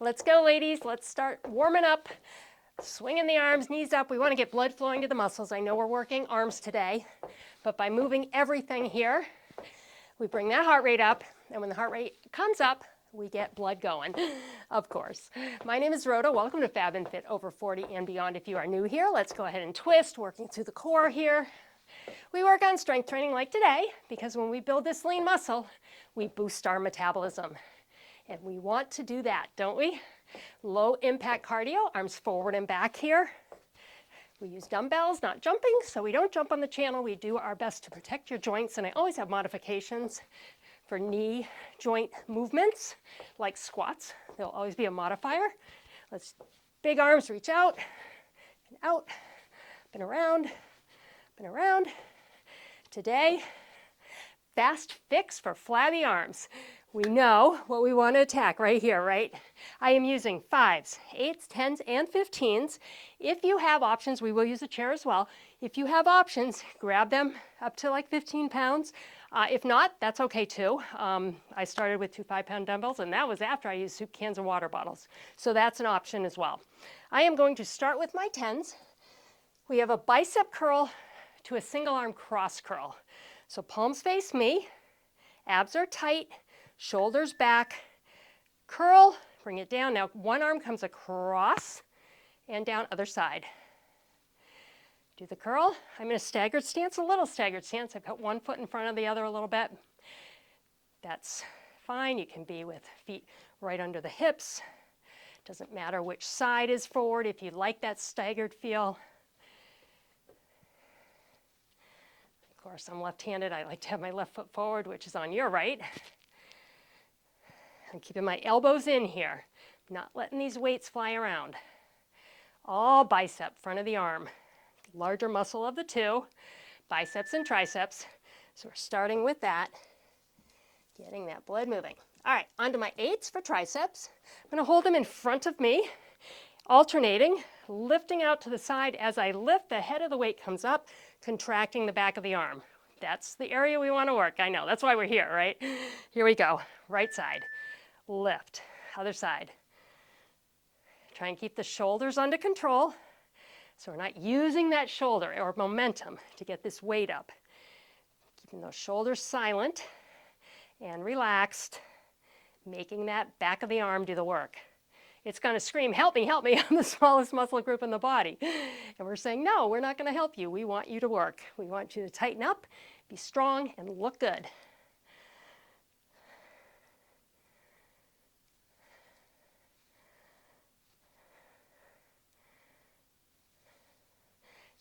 Let's go, ladies. Let's start warming up. Swinging the arms, knees up. We want to get blood flowing to the muscles. I know we're working arms today, but by moving everything here, we bring that heart rate up, and when the heart rate comes up, we get blood going, of course. My name is Rhoda. Welcome to Fab and Fit Over 40 and beyond. If you are new here, let's go ahead and twist, working through the core here. We work on strength training like today, because when we build this lean muscle, we boost our metabolism. And we want to do that, don't we? Low impact cardio, arms forward and back here. We use dumbbells, not jumping, so we don't jump on the channel. We do our best to protect your joints, and I always have modifications for knee joint movements, like squats. There'll always be a modifier. Let's, big arms, reach out, and out, up and around, up and around. Today, fast fix for flabby arms. We know what we want to attack right here, right? I am using 5s, 8s, 10s, and 15s. If you have options, we will use a chair as well. If you have options, grab them up to like 15 pounds. If not, that's okay too. I started with 2 5-pound dumbbells, and that was after I used soup cans and water bottles. So that's an option as well. I am going to start with my 10s. We have a bicep curl to a single arm cross curl. So palms face me, abs are tight, shoulders back, curl, bring it down. Now one arm comes across and down other side. Do the curl. I'm in a staggered stance, a little staggered stance. I put one foot in front of the other a little bit. That's fine. You can be with feet right under the hips. Doesn't matter which side is forward if you like that staggered feel. Of course, I'm left-handed. I like to have my left foot forward, which is on your right. I'm keeping my elbows in here, not letting these weights fly around. All bicep, front of the arm. Larger muscle of the two, biceps and triceps. So we're starting with that, getting that blood moving. All right, onto my 8s for triceps. I'm going to hold them in front of me, alternating, lifting out to the side. As I lift, the head of the weight comes up, contracting the back of the arm. That's the area we want to work. I know, that's why we're here, right? Here we go. Right side. Lift, other side. Try and keep the shoulders under control, so we're not using that shoulder or momentum to get this weight up. Keeping those shoulders silent and relaxed, making that back of the arm do the work. It's going to scream, help me, I'm the smallest muscle group in the body. And we're saying, no, we're not going to help you. We want you to work. We want you to tighten up, be strong, and look good.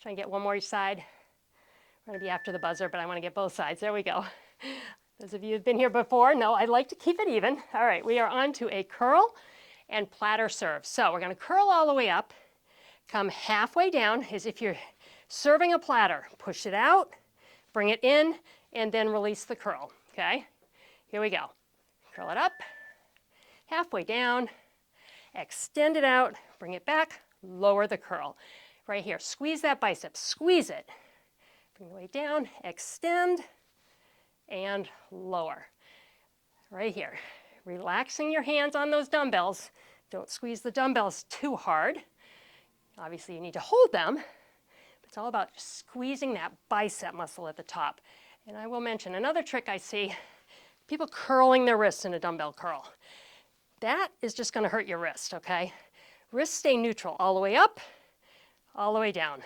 Try and get one more each side. We're going to be after the buzzer, but I want to get both sides. There we go. Those of you who've been here before know I like to keep it even. All right, we are on to a curl and platter serve. So we're going to curl all the way up, come halfway down as if you're serving a platter. Push it out, bring it in, and then release the curl, okay? Here we go. Curl it up, halfway down, extend it out, bring it back, lower the curl. Right here, squeeze that bicep, squeeze it. Bring the weight down, extend, and lower. Right here, relaxing your hands on those dumbbells. Don't squeeze the dumbbells too hard. Obviously, you need to hold them, but it's all about just squeezing that bicep muscle at the top. And I will mention another trick I see, people curling their wrists in a dumbbell curl. That is just going to hurt your wrist, okay? Wrists stay neutral all the way up, all the way down.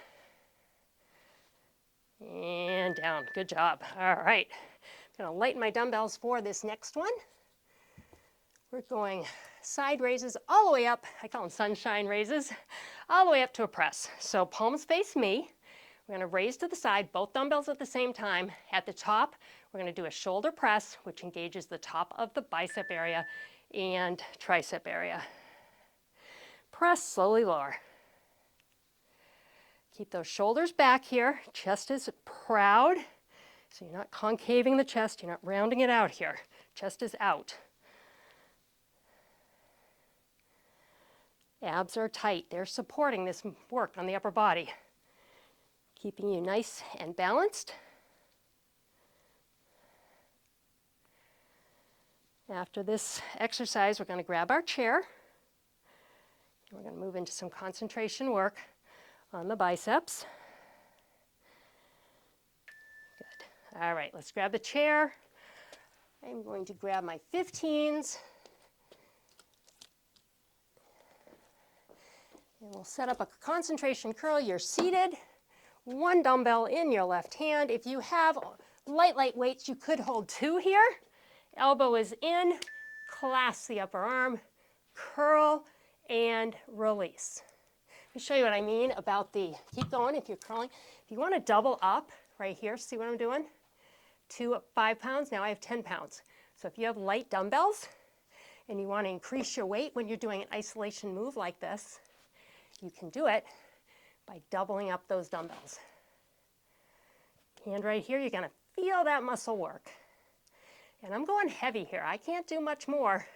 And down. Good job. All right. I'm going to lighten my dumbbells for this next one. We're going side raises all the way up. I call them sunshine raises. All the way up to a press. So palms face me. We're going to raise to the side, both dumbbells at the same time. At the top, we're going to do a shoulder press, which engages the top of the bicep area and tricep area. Press, slowly lower. Keep those shoulders back here. Chest is proud. So you're not concaving the chest. You're not rounding it out here. Chest is out. Abs are tight. They're supporting this work on the upper body. Keeping you nice and balanced. After this exercise, we're going to grab our chair. We're going to move into some concentration work on the biceps. Good. All right, let's grab the chair. I'm going to grab my 15s. And we'll set up a concentration curl. You're seated, one dumbbell in your left hand. If you have light weights, you could hold two here. Elbow is in, clasp the upper arm, curl, and release. Let me show you what I mean about keep going if you're curling. If you want to double up right here, see what I'm doing? 2 5 pounds, now I have 10 pounds. So if you have light dumbbells and you want to increase your weight when you're doing an isolation move like this, you can do it by doubling up those dumbbells. Hand right here, you're going to feel that muscle work. And I'm going heavy here. I can't do much more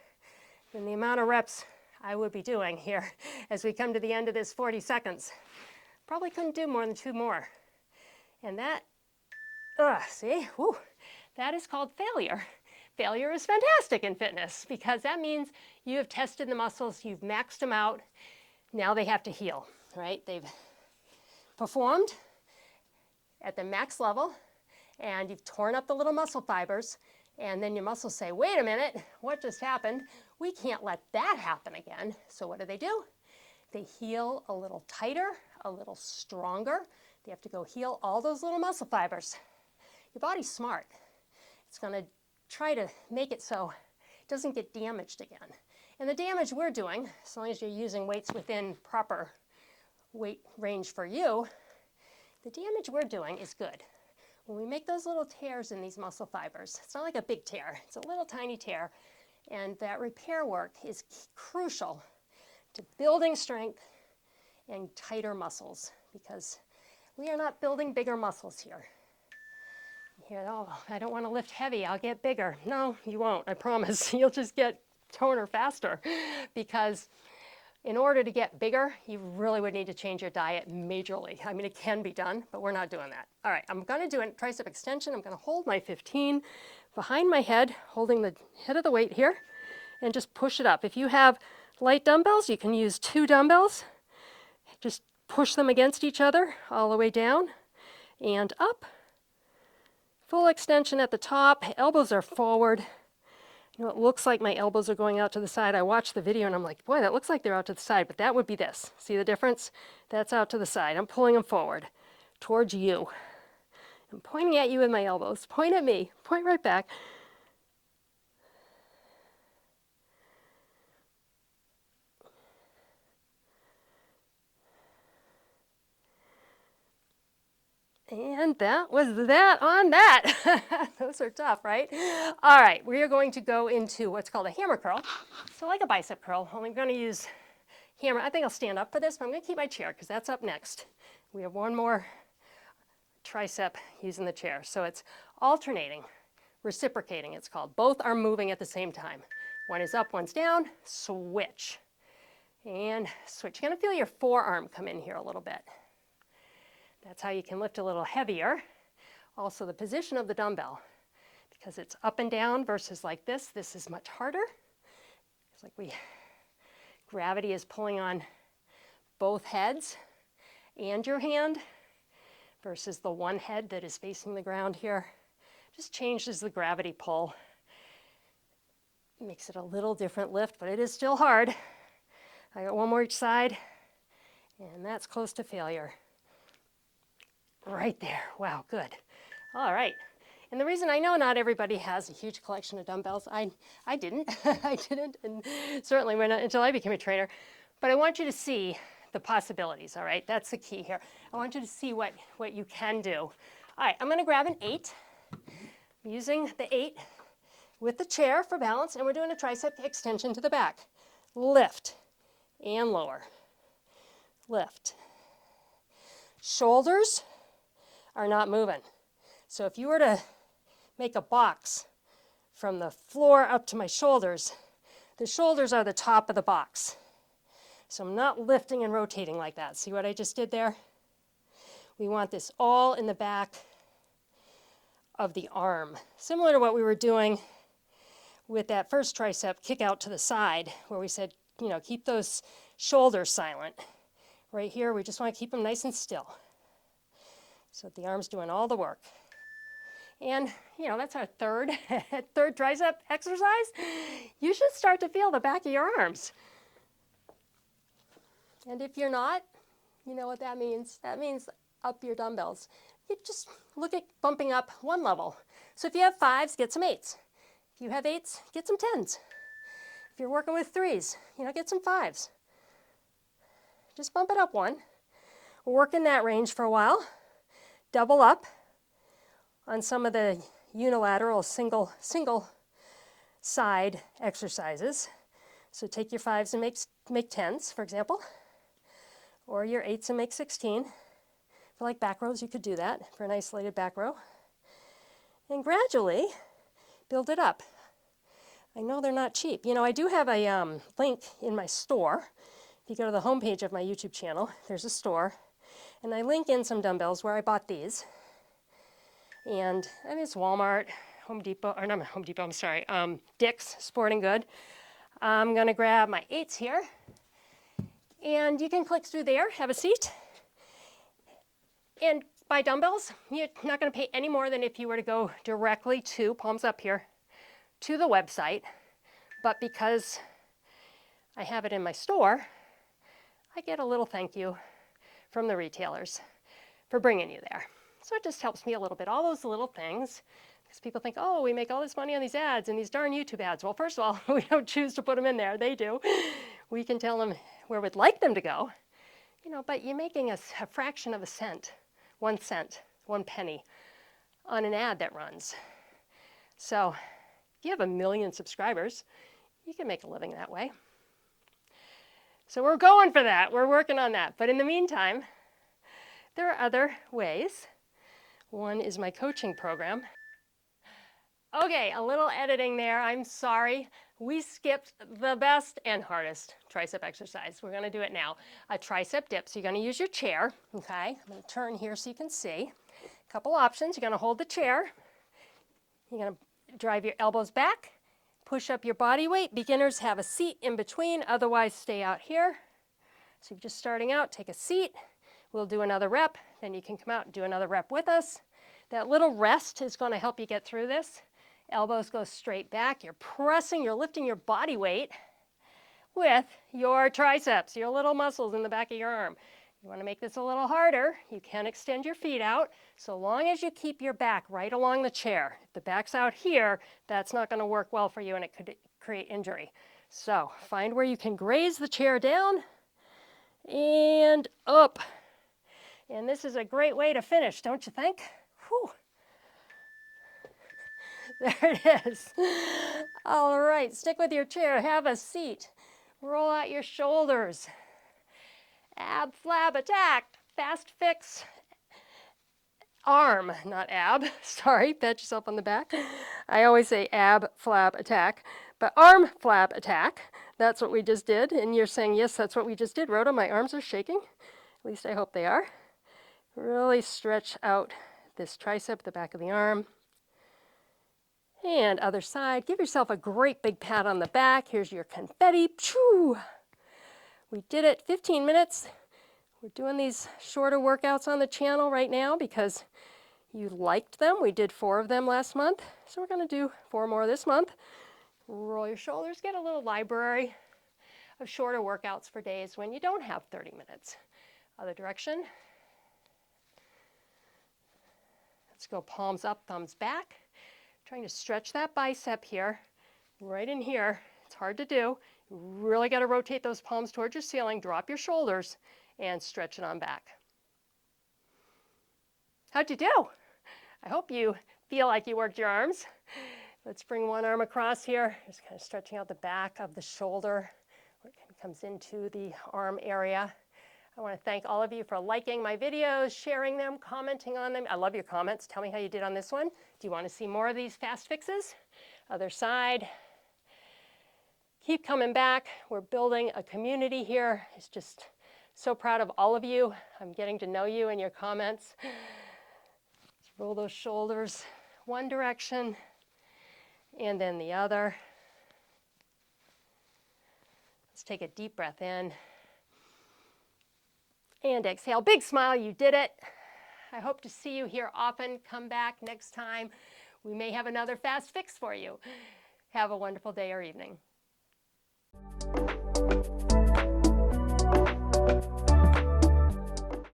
than the amount of reps I would be doing here as we come to the end of this 40 seconds. Probably couldn't do more than 2 more. And that, see, whew, that is called failure. Failure is fantastic in fitness because that means you have tested the muscles, you've maxed them out. Now they have to heal, right? They've performed at the max level and you've torn up the little muscle fibers, and then your muscles say, wait a minute, what just happened? We can't let that happen again. So what do? They heal a little tighter, a little stronger. They have to go heal all those little muscle fibers. Your body's smart. It's going to try to make it so it doesn't get damaged again. And the damage we're doing, as long as you're using weights within proper weight range for you, the damage we're doing is good. When we make those little tears in these muscle fibers, it's not like a big tear, it's a little tiny tear, and that repair work is crucial to building strength and tighter muscles, because we are not building bigger muscles here. Here, oh, I don't want to lift heavy, I'll get bigger. No, you won't, I promise. You'll just get toner faster, because in order to get bigger, you really would need to change your diet majorly. I mean, it can be done, but we're not doing that. All right, I'm going to do a tricep extension. I'm going to hold my 15 behind my head, holding the head of the weight here, and just push it up. If you have light dumbbells, you can use 2 dumbbells. Just push them against each other all the way down and up. Full extension at the top, elbows are forward. You know, it looks like my elbows are going out to the side. I watched the video and I'm like, boy, that looks like they're out to the side, but that would be this. See the difference? That's out to the side. I'm pulling them forward towards you. I'm pointing at you with my elbows. Point at me. Point right back. And that was that on that. Those are tough, right? All right, we are going to go into what's called a hammer curl. So like a bicep curl, only I'm going to use hammer. I think I'll stand up for this, but I'm going to keep my chair because that's up next. We have one more tricep using the chair. So it's alternating, reciprocating it's called. Both are moving at the same time. One is up, one's down, switch. And switch. You're going to feel your forearm come in here a little bit. That's how you can lift a little heavier. Also the position of the dumbbell, because it's up and down versus like this is much harder. It's like gravity is pulling on both heads and your hand versus the one head that is facing the ground here. Just changes the gravity pull. Makes it a little different lift, but it is still hard. I got one more each side, and that's close to failure. Right there. Wow, good. All right. And the reason I know not everybody has a huge collection of dumbbells, I didn't. I didn't, and certainly until I became a trainer. But I want you to see the possibilities, all right? That's the key here. I want you to see what you can do. All right, I'm going to grab an 8. I'm using the 8 with the chair for balance, and we're doing a tricep extension to the back. Lift and lower. Lift. Shoulders are not moving. So if you were to make a box from the floor up to my shoulders, the shoulders are the top of the box. So I'm not lifting and rotating like that. See what I just did there? We want this all in the back of the arm. Similar to what we were doing with that first tricep kick out to the side, where we said keep those shoulders silent. Right here, we just want to keep them nice and still. So the arm's doing all the work. And, that's our third tricep exercise. You should start to feel the back of your arms. And if you're not, you know what that means? That means up your dumbbells. You just look at bumping up one level. So if you have 5s, get some 8s. If you have 8s, get some 10s. If you're working with 3s, get some 5s. Just bump it up one. Work in that range for a while. Double up on some of the unilateral single side exercises. So take your 5s and make 10s, for example, or your 8s and make 16. For like back rows, you could do that for an isolated back row. And gradually build it up. I know they're not cheap. I do have a link in my store. If you go to the homepage of my YouTube channel, there's a store. And I link in some dumbbells where I bought these. And it's Walmart, Home Depot, or not Home Depot, I'm sorry, Dick's Sporting Good. I'm going to grab my 8s here. And you can click through there, have a seat. And buy dumbbells. You're not going to pay any more than if you were to go directly to, palms up here, to the website. But because I have it in my store, I get a little thank you from the retailers for bringing you there. So it just helps me a little bit. All those little things, because people think, oh, we make all this money on these ads and these darn YouTube ads. Well, first of all, we don't choose to put them in there. They do. We can tell them where we'd like them to go, but you're making a fraction of a cent, 1 cent, 1 penny on an ad that runs. So if you have 1 million subscribers, you can make a living that way. So we're going for that. We're working on that. But in the meantime, there are other ways. One is my coaching program. Okay, a little editing there. I'm sorry. We skipped the best and hardest tricep exercise. We're going to do it now. A tricep dip. So you're going to use your chair. Okay, I'm going to turn here so you can see. A couple options. You're going to hold the chair. You're going to drive your elbows back. Push up your body weight. Beginners have a seat in between. Otherwise, stay out here. So you're just starting out. Take a seat. We'll do another rep. Then you can come out and do another rep with us. That little rest is going to help you get through this. Elbows go straight back. You're pressing, you're lifting your body weight with your triceps, your little muscles in the back of your arm. You want to make this a little harder. You can extend your feet out so long as you keep your back right along the chair. If the back's out here, that's not going to work well for you and it could create injury. So find where you can graze the chair down and up. And this is a great way to finish, don't you think? Whew. There it is. All right, stick with your chair, have a seat. Roll out your shoulders. Ab, flab, attack. Fast fix. Arm, not ab. Sorry, pat yourself on the back. I always say ab, flab, attack. But arm, flab, attack. That's what we just did. And you're saying, yes, that's what we just did. Rhoda, my arms are shaking. At least I hope they are. Really stretch out this tricep, the back of the arm. And other side. Give yourself a great big pat on the back. Here's your confetti. Pshoo! We did it 15 minutes. We're doing these shorter workouts on the channel right now because you liked them. We did 4 of them last month. So we're going to do 4 more this month. Roll your shoulders. Get a little library of shorter workouts for days when you don't have 30 minutes. Other direction. Let's go palms up, thumbs back. Trying to stretch that bicep here, right in here. It's hard to do. You really got to rotate those palms towards your ceiling, drop your shoulders, and stretch it on back. How'd you do? I hope you feel like you worked your arms. Let's bring one arm across here, just kind of stretching out the back of the shoulder, where it comes into the arm area. I want to thank all of you for liking my videos, sharing them, commenting on them. I love your comments. Tell me how you did on this one. Do you want to see more of these fast fixes? Other side. Keep coming back. We're building a community here. It's just so proud of all of you. I'm getting to know you and your comments. Let's roll those shoulders one direction and then the other. Let's take a deep breath in. And exhale. Big smile, you did it. I hope to see you here often. Come back next time. We may have another fast fix for you. Have a wonderful day or evening.